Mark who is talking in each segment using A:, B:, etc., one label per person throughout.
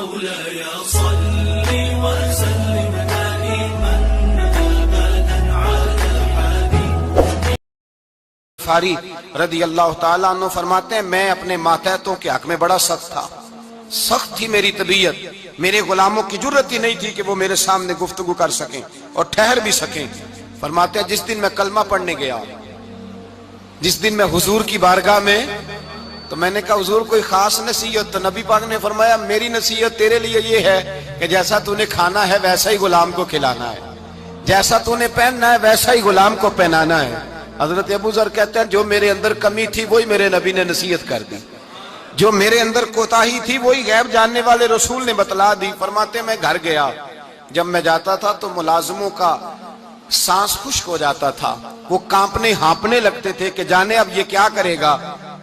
A: مولاي صل وسلم دائما ابدا على حبيبك.
B: غفاری رضی اللہ تعالیٰ عنہ فرماتے ہیں میں اپنے ماتحتوں کے حق میں بڑا سخت تھا، سخت تھی میری طبیعت، میرے غلاموں کی جرت ہی نہیں تھی کہ وہ میرے سامنے گفتگو کر سکیں اور ٹھہر بھی سکیں. فرماتے ہیں جس دن میں کلمہ پڑھنے گیا، جس دن میں حضور کی بارگاہ میں، تو میں نے کہا حضور کوئی خاص نصیحت؟ تو نبی پاک نے فرمایا میری نصیحت تیرے لیے یہ ہے کہ جیسا تو نے کھانا ہے ویسا ہی غلام کو کھلانا ہے، جیسا تو نے پہننا ہے ویسا ہی غلام کو پہنانا ہے. حضرت ابو ذر کہتے ہیں جو میرے اندر کمی تھی وہی میرے نبی نے نصیحت کر دی، جو میرے اندر کوتاہی تھی وہی غیب جاننے والے رسول نے بتلا دی. فرماتے میں گھر گیا، جب میں جاتا تھا تو ملازموں کا سانس خشک ہو جاتا تھا، وہ کانپنے ہانپنے لگتے تھے کہ جانے اب یہ کیا کرے گا.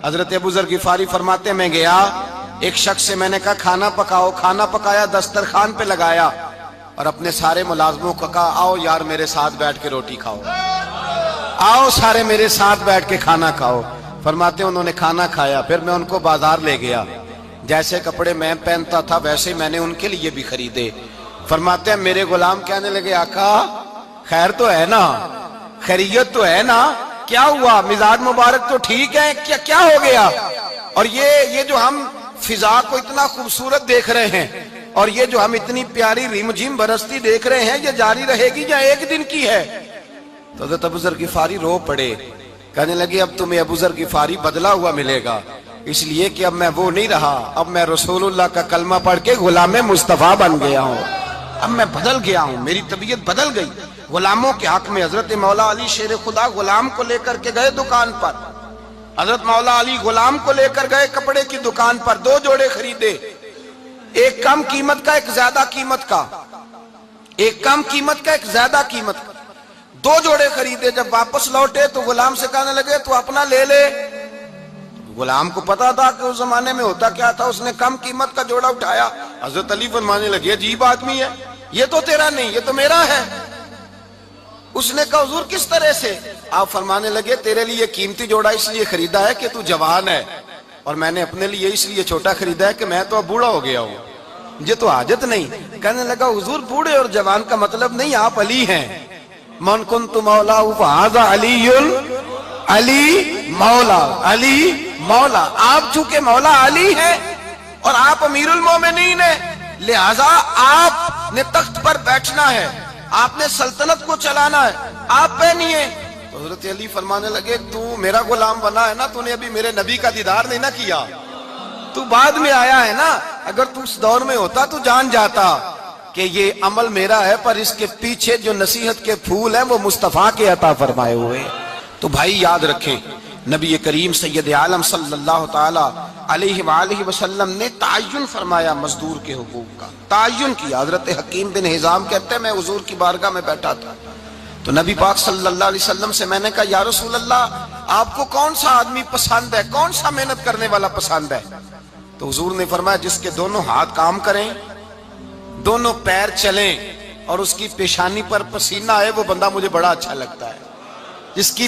B: حضرت ابو ذر غفاری فرماتے میں گیا، ایک شخص سے میں نے کہا کھانا پکاؤ، کھانا پکایا، دسترخوان پہ لگایا اور اپنے سارے ملازموں کو کہا آؤ یار میرے ساتھ بیٹھ کے روٹی کھاؤ، آؤ سارے میرے ساتھ بیٹھ کے کھانا کھاؤ. فرماتے انہوں نے کھانا کھایا. پھر میں ان کو بازار لے گیا، جیسے کپڑے میں پہنتا تھا ویسے میں نے ان کے لیے بھی خریدے. فرماتے ہیں میرے غلام کہنے لگے آقا خیر تو ہے نا، خیریت تو ہے نا، کیا ہوا؟ مزاج مبارک تو ٹھیک ہے، کیا ہو گیا؟ اور یہ جو ہم فضا کو اتنا خوبصورت دیکھ رہے ہیں اور یہ جو ہم اتنی پیاری ریم جھیم برستی دیکھ رہے ہیں، یہ جاری رہے گی یا ایک دن کی ہے؟ تو حضرت ابو ذر غفاری رو پڑے، کہنے لگے اب تمہیں ابو ذر غفاری بدلا ہوا ملے گا، اس لیے کہ اب میں وہ نہیں رہا، اب میں رسول اللہ کا کلمہ پڑھ کے غلام مصطفیٰ بن گیا ہوں، اب میں بدل گیا ہوں، میری طبیعت بدل گئی. غلاموں کے حق میں حضرت مولا علی شیر خدا غلام کو لے کر کے گئے دکان پر، حضرت مولا علی غلام کو لے کر گئے کپڑے کی دکان پر، 2 جوڑے خریدے، ایک کم قیمت کا ایک زیادہ قیمت کا، ایک کم قیمت کا ایک زیادہ قیمت کا، 2 جوڑے خریدے. جب واپس لوٹے تو غلام سے کہنے لگے تو اپنا لے لے. غلام کو پتا تھا کہ اس زمانے میں ہوتا کیا تھا، اس نے کم قیمت کا جوڑا اٹھایا. حضرت علی فرمانے لگے عجیب آدمی ہے، یہ تو تیرا نہیں یہ تو میرا ہے. اس نے کہا حضور کس طرح سے؟ آپ فرمانے لگے تیرے لیے قیمتی جوڑا اس لیے خریدا ہے کہ تو جوان ہے، اور میں نے اپنے لیے اس لیے چھوٹا خریدا ہے کہ میں تو اب بوڑھا ہو گیا ہوں، مجھے تو حاجت نہیں. کہنے لگا حضور بوڑھے اور جوان کا مطلب نہیں، آپ علی ہیں. من کنت مولا فہذا علی علی مولا، علی مولا. آپ چونکہ مولا علی ہیں اور آپ امیر المومنین ہیں، لہذا آپ نے تخت پر بیٹھنا ہے، آپ نے سلطنت کو چلانا ہے، آپ پہنیے. تو حضرت علی فرمانے لگے تو میرا غلام بنا ہے نا، تو نے ابھی میرے نبی کا دیدار نہیں نہ کیا، تو بعد میں آیا ہے نا. اگر تو اس دور میں ہوتا تو جان جاتا کہ یہ عمل میرا ہے، پر اس کے پیچھے جو نصیحت کے پھول ہیں وہ مصطفیٰ کے عطا فرمائے ہوئے. تو بھائی یاد رکھیں نبی کریم سید عالم صلی اللہ تعالی علیہ وآلہ وسلم نے تعین فرمایا مزدور کے حقوق کا، تعین کیا. حضرت حکیم بن حزام کہتے ہیں میں حضور کی بارگاہ میں بیٹھا تھا تو نبی پاک صلی اللہ علیہ وسلم سے میں نے کہا یا رسول اللہ آپ کو کون سا آدمی پسند ہے، کون سا محنت کرنے والا پسند ہے؟ تو حضور نے فرمایا جس کے دونوں ہاتھ کام کریں، دونوں پیر چلیں اور اس کی پیشانی پر پسینہ آئے، وہ بندہ مجھے بڑا اچھا لگتا ہے. جس کی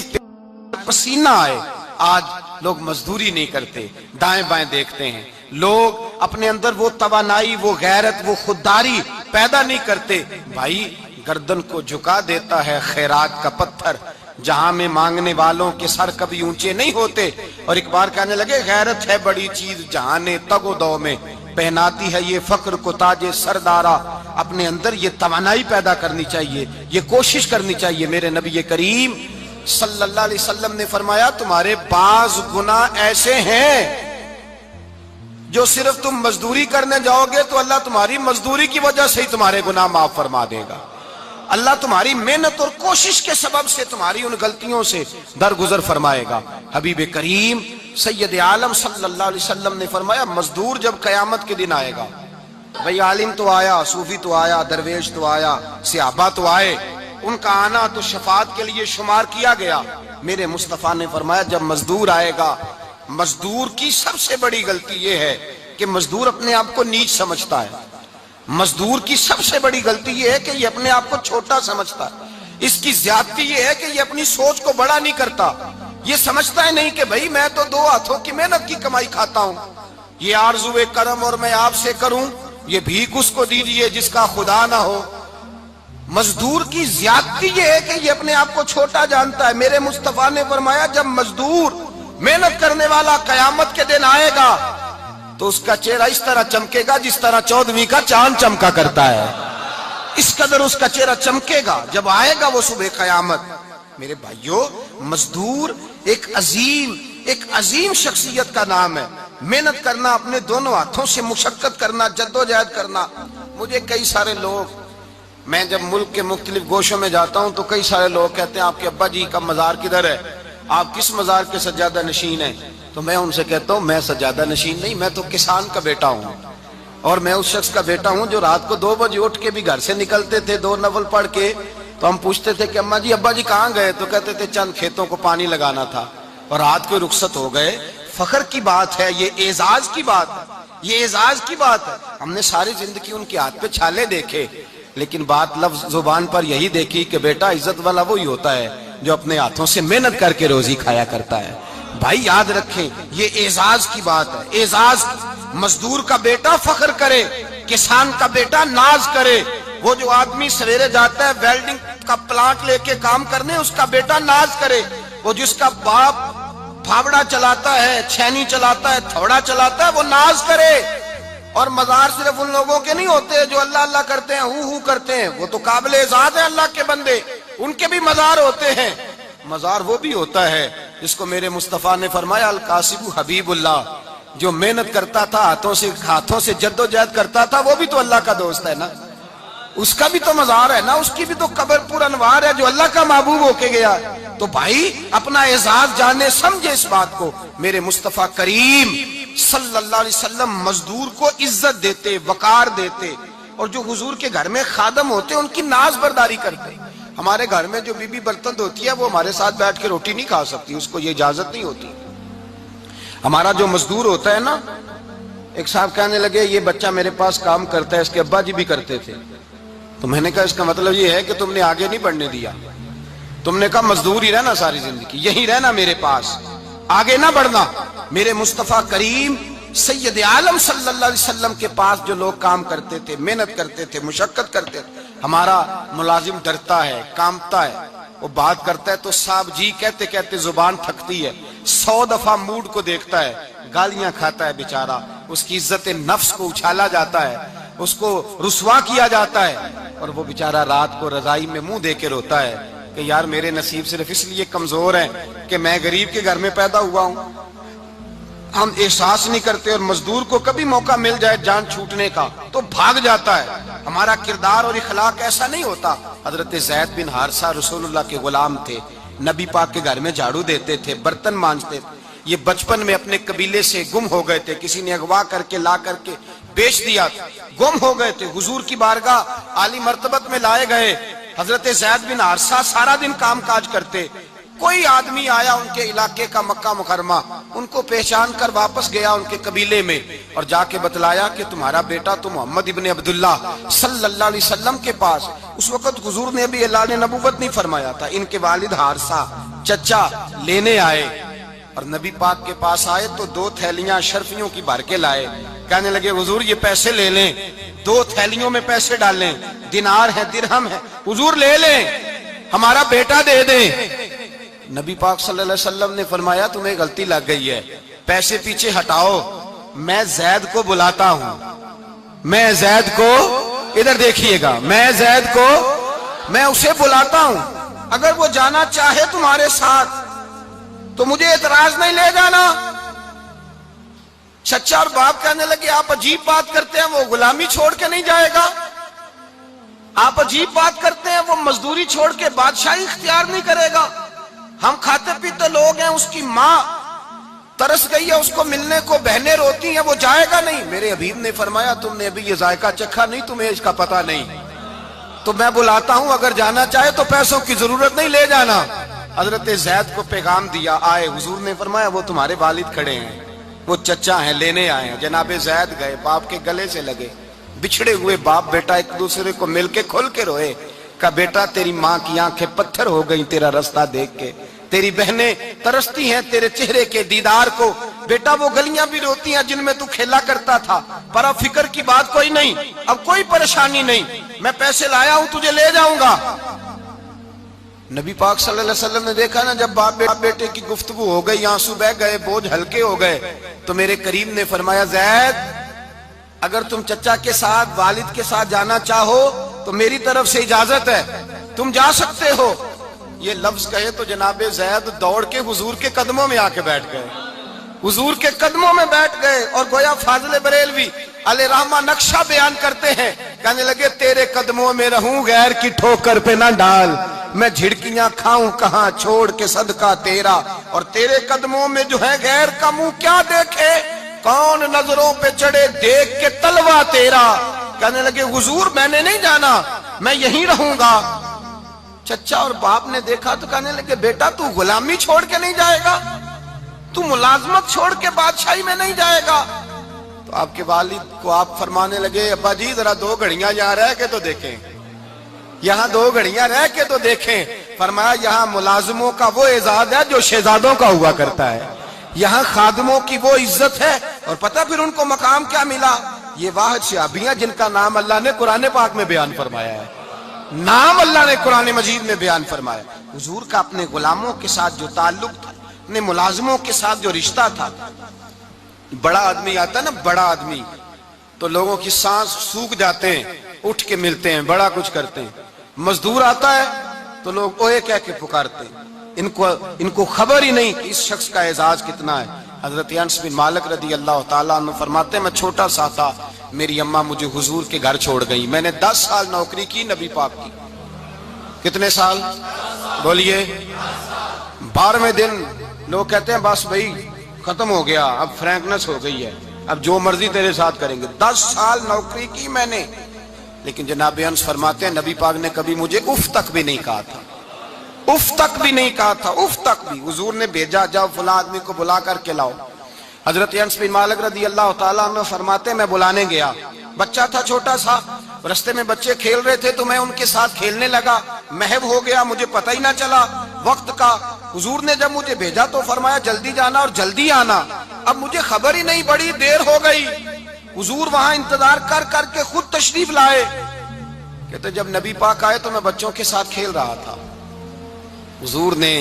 B: پسینہ آئے. آج لوگ مزدوری نہیں کرتے، دائیں بائیں دیکھتے ہیں، لوگ اپنے اندر وہ توانائی، وہ غیرت، وہ خودداری پیدا نہیں کرتے. بھائی گردن کو جھکا دیتا ہے خیرات کا پتھر، جہاں میں مانگنے والوں کے سر کبھی اونچے نہیں ہوتے. اور ایک بار کہنے لگے غیرت ہے بڑی چیز جہاں نے تگ و دو میں، پہناتی ہے یہ فقر کو تاج سردارا. اپنے اندر یہ توانائی پیدا کرنی چاہیے، یہ کوشش کرنی چاہیے. میرے نبی کریم صلی اللہ علیہ وسلم نے فرمایا تمہارے بعض گناہ ایسے ہیں جو صرف تم مزدوری کرنے جاؤ گے تو اللہ تمہاری مزدوری کی وجہ سے ہی تمہارے گناہ معاف فرما دے گا. اللہ تمہاری محنت اور کوشش کے سبب سے تمہاری ان غلطیوں سے درگزر فرمائے گا. حبیب کریم سید عالم صلی اللہ علیہ وسلم نے فرمایا مزدور جب قیامت کے دن آئے گا، بھئی عالم تو آیا، صوفی تو آیا، درویش تو آیا، صحابہ تو آئے، ان کا آنا تو شفاعت کے لیے شمار کیا گیا. میرے مصطفیٰ نے فرمایا جب مزدور آئے گا، مزدور کی سب سے بڑی غلطی یہ ہے کہ مزدور اپنے آپ کو نیچ سمجھتا ہے. مزدور کی سب سے بڑی غلطی یہ ہے کہ یہ اپنے آپ کو چھوٹا سمجھتا ہے. اس کی زیادتی یہ ہے کہ یہ اپنی سوچ کو بڑا نہیں کرتا. یہ سمجھتا ہے نہیں کہ بھئی میں تو 2 ہاتھوں کی محنت کی کمائی کھاتا ہوں، یہ آرزو کرم اور میں آپ سے کروں یہ بھیک اس کو دیجئے جس کا خدا نہ ہو۔ مزدور کی زیادتی یہ ہے کہ یہ اپنے آپ کو چھوٹا جانتا ہے۔ میرے مصطفیٰ نے فرمایا جب مزدور محنت کرنے والا قیامت کے دن آئے گا تو اس کا چہرہ اس طرح چمکے گا جس طرح 14ویں کا چاند چمکا کرتا ہے، اس قدر اس کا چہرہ چمکے گا جب آئے گا وہ صبح قیامت۔ میرے بھائیوں، مزدور ایک عظیم شخصیت کا نام ہے۔ محنت کرنا، اپنے دونوں ہاتھوں سے مشقت کرنا، جدوجہد کرنا۔ مجھے کئی سارے لوگ، میں جب ملک کے مختلف گوشوں میں جاتا ہوں تو کئی سارے لوگ کہتے ہیں آپ کے ابا جی کا مزار کدھر ہے، آپ کس مزار کے سجادہ نشین ہیں؟ تو میں ان سے کہتا ہوں میں سجادہ نشین نہیں، میں تو کسان کا بیٹا ہوں، اور میں اس شخص کا بیٹا ہوں جو رات کو 2 بجے اٹھ کے بھی گھر سے نکلتے تھے 2 نفل پڑھ کے۔ تو ہم پوچھتے تھے کہ اماں جی ابا جی کہاں گئے؟ تو کہتے تھے چند کھیتوں کو پانی لگانا تھا اور رات کو رخصت ہو گئے۔ فخر کی بات ہے، یہ اعزاز کی بات ہے، یہ اعزاز کی بات ہے۔ ہم نے ساری زندگی ان کے ہاتھ پہ چھالے دیکھے، لیکن بات لفظ زبان پر یہی دیکھی کہ بیٹا عزت والا وہی ہوتا ہے جو اپنے ہاتھوں سے محنت کر کے روزی کھایا کرتا ہے۔ بھائی یاد رکھیں یہ اعزاز کی بات ہے، اعزاز۔ مزدور کا بیٹا فخر کرے، کسان کا بیٹا ناز کرے۔ وہ جو آدمی سویرے جاتا ہے ویلڈنگ کا پلانٹ لے کے کام کرنے، اس کا بیٹا ناز کرے۔ وہ جس کا باپ پھاوڑا چلاتا ہے، چھینی چلاتا ہے، تھوڑا چلاتا ہے، وہ ناز کرے۔ اور مزار صرف ان لوگوں کے نہیں ہوتے جو اللہ اللہ کرتے ہیں، ہو کرتے ہیں، وہ تو قابل اعزاز ہیں اللہ کے بندے، ان کے بھی مزار ہوتے ہیں۔ مزار وہ بھی ہوتا ہے جس کو میرے مصطفیٰ نے فرمایا القاسب حبیب اللہ، جو محنت کرتا تھا، ہاتھوں سے جدوجہد کرتا تھا، وہ بھی تو اللہ کا دوست ہے نا، اس کا بھی تو مزار ہے نا، اس کی بھی تو قبر پر انوار ہے جو اللہ کا محبوب ہو کے گیا۔ تو بھائی اپنا اعزاز جانے سمجھے اس بات کو۔ میرے مصطفیٰ کریم صلی اللہ علیہ وسلم مزدور کو عزت دیتے، وقار دیتے، اور جو حضور کے گھر میں خادم ہوتے ان کی ناز برداری کرتے۔ ہمارے گھر میں جو بی بی برتن دھوتی ہے وہ ہمارے ساتھ بیٹھ کے روٹی نہیں کھا سکتی، اس کو یہ اجازت نہیں ہوتی۔ ہمارا جو مزدور ہوتا ہے نا، ایک صاحب کہنے لگے یہ بچہ میرے پاس کام کرتا ہے، اس کے ابا جی بھی کرتے تھے۔ تو میں نے کہا اس کا مطلب یہ ہے کہ تم نے آگے نہیں بڑھنے دیا، تم نے کہا مزدور ہی رہنا ساری زندگی، یہی رہنا میرے پاس، آگے نہ بڑھنا۔ میرے مصطفیٰ کریم سید عالم صلی اللہ علیہ وسلم کے پاس جو لوگ کام کرتے تھے، محنت کرتے تھے، مشقت کرتے تھے، ہمارا ملازم ڈرتا ہے، کامتا ہے، وہ بات کرتا ہے تو صاحب جی کہتے کہتے زبان تھکتی ہے، 100 دفعہ موڈ کو دیکھتا ہے، گالیاں کھاتا ہے بیچارہ، اس کی عزت نفس کو اچھالا جاتا ہے، اس کو رسوا کیا جاتا ہے، اور وہ بیچارہ رات کو رضائی میں منہ دے کے روتا ہے کہ یار میرے نصیب صرف اس لیے کمزور ہیں کہ میں غریب کے گھر میں پیدا ہوا ہوں۔ ہم احساس نہیں کرتے، اور مزدور کو کبھی موقع مل جائے جان چھوٹنے کا تو بھاگ جاتا ہے۔ ہمارا کردار اور اخلاق ایسا نہیں ہوتا۔ حضرت زید بن حارثہ رسول اللہ کے غلام تھے، نبی پاک کے گھر میں جھاڑو دیتے تھے، برتن مانجتے تھے۔ یہ بچپن میں اپنے قبیلے سے گم ہو گئے تھے، کسی نے اغوا کر کے لا کر کے بیچ دیا، گم ہو گئے تھے، حضور کی بارگاہ عالی مرتبت میں لائے گئے۔ حضرت زید بن حارثہ سارا دن کام کاج کرتے، کوئی آدمی آیا ان کے علاقے کا مکہ مکرمہ، ان کو پہچان کر واپس گیا ان کے قبیلے میں اور جا کے بتلایا کہ تمہارا بیٹا تو محمد ابن عبداللہ صلی اللہ علیہ وسلم کے پاس۔ اس وقت حضور نے بھی اعلان نبوت نہیں فرمایا تھا۔ ان کے والد حارثہ چچا لینے آئے اور نبی پاک کے پاس آئے تو 2 تھیلیاں شرفیوں کی بھر کے لائے، کہنے لگے حضور یہ پیسے لے لیں، 2 تھیلیوں میں پیسے ڈالیں، دینار ہے درہم ہے، حضور لے لیں، ہمارا بیٹا دے دیں۔ نبی پاک صلی اللہ علیہ وسلم نے فرمایا تمہیں غلطی لگ گئی ہے، پیسے پیچھے ہٹاؤ، میں زید کو بلاتا ہوں، میں زید کو، ادھر دیکھیے گا، میں زید کو، میں اسے بلاتا ہوں، اگر وہ جانا چاہے تمہارے ساتھ تو مجھے اعتراض نہیں لے جانا۔ چچا اور باپ کہنے لگے آپ عجیب بات کرتے ہیں، وہ غلامی چھوڑ کے نہیں جائے گا، آپ عجیب بات کرتے ہیں، وہ مزدوری چھوڑ کے بادشاہی اختیار نہیں کرے گا، ہم کھاتے پیتے لوگ ہیں، اس کی ماں ترس گئی ہے، اس کو ملنے کو بہنیں روتی ہیں، وہ جائے گا نہیں۔ میرے حبیب نے فرمایا تم نے ابھی یہ ذائقہ چکھا نہیں، تمہیں اس کا پتہ نہیں، تو میں بلاتا ہوں، اگر جانا چاہے تو پیسوں کی ضرورت نہیں، لے جانا۔ حضرت زید کو پیغام دیا، آئے، حضور نے فرمایا وہ تمہارے والد کھڑے ہیں، وہ چچا ہیں، لینے آئے ہیں۔ جناب زید گئے، باپ کے گلے سے لگے، بچھڑے ہوئے باپ بیٹا ایک دوسرے کو مل کے کھل کے روئے، کہا بیٹا تیری ماں کی آنکھیں پتھر ہو گئیں تیرا رستہ دیکھ کے، تیری بہنیں ترستی ہیں تیرے چہرے کے دیدار کو، بیٹا وہ گلیاں بھی روتی ہیں جن میں تو کھیلا کرتا تھا، پر اب فکر کی بات کوئی نہیں، اب کوئی پریشانی نہیں، میں پیسے لایا ہوں تجھے لے جاؤں گا۔ نبی پاک صلی اللہ علیہ وسلم نے دیکھا نا جب باپ بیٹے کی گفتگو ہو گئی، آنسو بہ گئے، بوجھ ہلکے ہو گئے، تو میرے کریم نے فرمایا زید اگر تم چچا کے ساتھ والد کے ساتھ جانا چاہو تو میری طرف سے اجازت ہے، تم جا سکتے ہو۔ یہ لفظ کہے تو جناب زید دوڑ کے حضور کے قدموں میں آ کے بیٹھ گئے، حضور کے قدموں میں بیٹھ گئے، اور گویا فاضل بریلوی علیہ رحمہ نقشہ بیان کرتے ہیں، کہنے لگے تیرے قدموں میں رہوں غیر کی ٹھوکر پہ نہ ڈال، میں جھڑکیاں کھاؤں کہاں چھوڑ کے صدقہ تیرا، اور تیرے قدموں میں جو ہے غیر کا منہ کیا دیکھے، کون نظروں پہ چڑھے دیکھ کے تلوا تیرا۔ کہنے لگے حضور میں نے نہیں جانا، میں یہیں رہوں گا۔ چچا اور باپ نے دیکھا تو کہنے لگے بیٹا تو غلامی چھوڑ کے نہیں جائے گا، تو ملازمت چھوڑ کے بادشاہی میں نہیں جائے گا۔ تو آپ کے والد کو آپ فرمانے لگے ابا جی ذرا 2 گھڑیاں یہاں رہ کے تو دیکھیں، یہاں 2 گھڑیاں رہ کے تو دیکھیں۔ فرمایا یہاں ملازموں کا وہ اعزاز ہے جو شہزادوں کا ہوا کرتا ہے، یہاں خادموں کی وہ عزت ہے، اور پتہ پھر ان کو مقام کیا ملا، یہ واحد صحابیاں جن کا نام اللہ نے قرآن پاک میں بیان فرمایا ہے، نام اللہ نے قرآن مجید میں بیان فرمایا۔ حضور کا اپنے غلاموں کے ساتھ جو تعلق تھا، اپنے ملازموں کے ساتھ جو رشتہ تھا، بڑا آدمی آتا ہے نا، بڑا آدمی تو لوگوں کی سانس سوکھ جاتے ہیں، اٹھ کے ملتے ہیں، بڑا کچھ کرتے ہیں۔ مزدور آتا ہے تو لوگ اوئے کہہ کے پکارتے ہیں، ان کو خبر ہی نہیں کہ اس شخص کا اعزاز کتنا ہے۔ حضرت انس بن مالک رضی اللہ تعالیٰ عنہ فرماتے ہیں میں چھوٹا سا تھا، میری اماں مجھے حضور کے گھر چھوڑ گئی، میں نے 10 سال نوکری کی نبی پاک کی۔ کتنے سال بولیے؟ 12ویں دن لوگ کہتے ہیں بس بھائی ختم ہو گیا، اب فرینکنس ہو گئی ہے، اب جو مرضی تیرے ساتھ کریں گے۔ 10 سال نوکری کی میں نے، لیکن جناب انس فرماتے ہیں نبی پاک نے کبھی مجھے اف تک بھی نہیں کہا تھا، اف تک بھی نہیں کہا تھا، اف تک بھی۔ حضور نے بھیجا جاؤ فلاں آدمی کو بلا کر کے لاؤ۔ حضرت انس بن مالک رضی اللہ تعالیٰ عنہ فرماتے ہیں میں بلانے گیا، بچہ تھا چھوٹا سا، رستے میں بچے کھیل رہے تھے تو میں ان کے ساتھ کھیلنے لگا، محو ہو گیا، مجھے پتہ ہی نہ چلا وقت کا۔ حضور نے جب مجھے بھیجا تو فرمایا جلدی جانا اور جلدی آنا، اب مجھے خبر ہی نہیں، بڑی دیر ہو گئی۔ حضور وہاں انتظار کر کر کے خود تشریف لائے، کہتے جب نبی پاک آئے تو میں بچوں کے ساتھ کھیل رہا تھا، حضور نے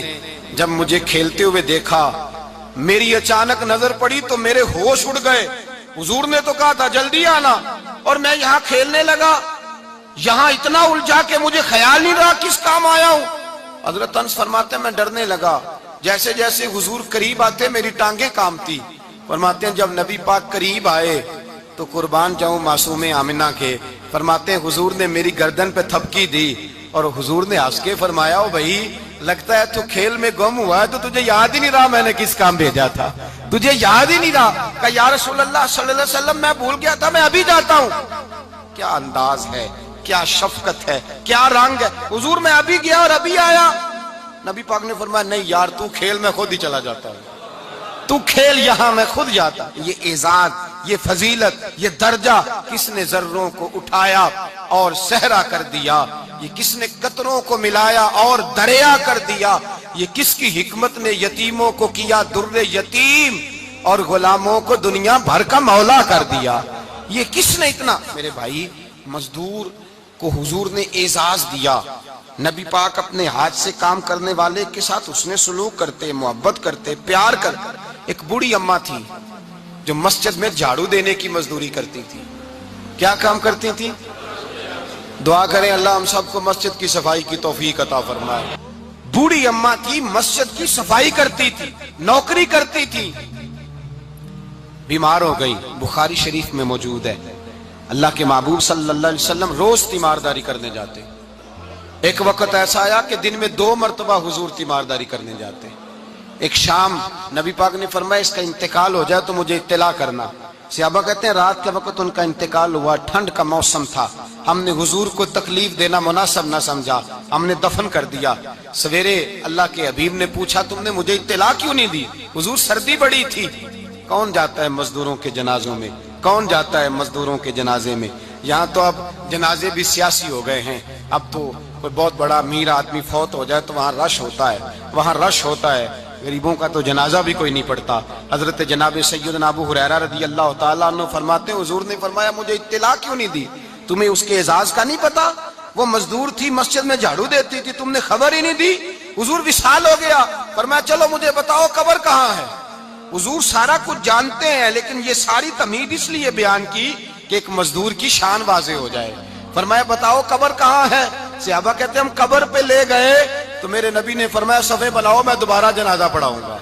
B: جب مجھے کھیلتے ہوئے دیکھا، میری اچانک نظر پڑی تو میرے ہوش اڑ گئے۔ حضور نے تو کہا تھا جلدی آنا، اور میں یہاں کھیلنے لگا، یہاں اتنا الجھا کہ مجھے خیال نہیں رہا کس کام آیا ہوں۔ حضرت انس فرماتے ہیں میں ڈرنے لگا، جیسے جیسے حضور قریب آتے میری ٹانگیں کانپتی۔ فرماتے ہیں جب نبی پاک قریب آئے تو قربان جاؤں معصوم آمنہ کے، فرماتے ہیں حضور نے میری گردن پہ تھپکی دی، اور حضور نے ہنس کے فرمایا او بھائی لگتا ہے تو کھیل میں گم ہوا ہے تو تجھے یاد ہی نہیں رہا میں نے کس کام بھیجا تھا، تجھے یاد ہی نہیں رہا۔ کہ یا رسول اللہ صلی اللہ علیہ وسلم میں بھول گیا تھا، میں ابھی جاتا ہوں۔ کیا انداز ہے، کیا شفقت ہے، کیا رنگ ہے۔ حضور میں ابھی گیا اور ابھی آیا۔ نبی پاک نے فرمایا نہیں یار تو کھیل میں خود ہی چلا جاتا ہے، تو کھیل یہاں میں خود جاتا۔ یہ اعزاز، یہ فضیلت، یہ درجہ کس نے ذروں کو اٹھایا اور صحرا کر دیا، یہ کس نے قطروں کو ملایا اور دریا کر دیا، یہ کس کی حکمت نے یتیموں کو کیا در یتیم اور غلاموں کو دنیا بھر کا مولا کر دیا، یہ کس نے اتنا۔ میرے بھائی مزدور کو حضور نے اعزاز دیا، نبی پاک اپنے ہاتھ سے کام کرنے والے کے ساتھ اس نے سلوک کرتے، محبت کرتے، پیار کرتے۔ ایک بوڑھی اماں تھی جو مسجد میں جھاڑو دینے کی مزدوری کرتی تھی۔ کیا کام کرتی تھی؟ دعا کریں اللہ ہم سب کو مسجد کی صفائی کی توفیق عطا فرمائے۔ بوڑھی اماں تھی، مسجد کی صفائی کرتی تھی، نوکری کرتی تھی، بیمار ہو گئی، بخاری شریف میں موجود ہے۔ اللہ کے محبوب صلی اللہ علیہ وسلم روز تیمارداری کرنے جاتے۔ ایک وقت ایسا آیا کہ دن میں 2 مرتبہ حضور تیمارداری کرنے جاتے۔ ایک شام نبی پاک نے فرمایا اس کا انتقال ہو جائے تو مجھے اطلاع کرنا۔ صحابہ کہتے ہیں رات کے وقت ان کا انتقال ہوا، ٹھنڈ کا موسم تھا، ہم نے حضور کو تکلیف دینا مناسب نہ سمجھا، ہم نے دفن کر دیا۔ سویرے اللہ کے حبیب نے پوچھا تم نے مجھے اطلاع کیوں نہیں دی؟ حضور سردی بڑی تھی۔ کون جاتا ہے مزدوروں کے جنازوں میں؟ کون جاتا ہے مزدوروں کے جنازے میں؟ یہاں تو اب جنازے بھی سیاسی ہو گئے ہیں، اب تو کوئی بہت بڑا امیر آدمی فوت ہو جائے تو وہاں رش ہوتا ہے، وہاں رش ہوتا ہے۔ غریبوں کا تو جنازہ بھی کوئی نہیں پڑھتا۔ حضرت جناب سیدنا ابو ہریرہ رضی اللہ تعالیٰ عنہ فرماتے ہیں حضور نے فرمایا مجھے اطلاع کیوں نہیں دی؟ تمہیں اس کے اعزاز کا نہیں پتا؟ وہ مزدور تھی مسجد میں جھاڑو دیتی تھی، تم نے خبر ہی نہیں دی؟ حضور وصال ہو گیا، فرمایا چلو مجھے بتاؤ قبر کہاں ہے؟ حضور سارا کچھ جانتے ہیں لیکن یہ ساری تمہید اس لیے بیان کی کہ ایک مزدور کی شان واضح ہو جائے۔ فرمایا بتاؤ قبر کہاں ہے؟ صحابہ کہتے ہیں ہم قبر پہ لے گئے تو میرے نبی نے فرمایا صفے بناؤ میں دوبارہ جنازہ پڑھاؤں گا۔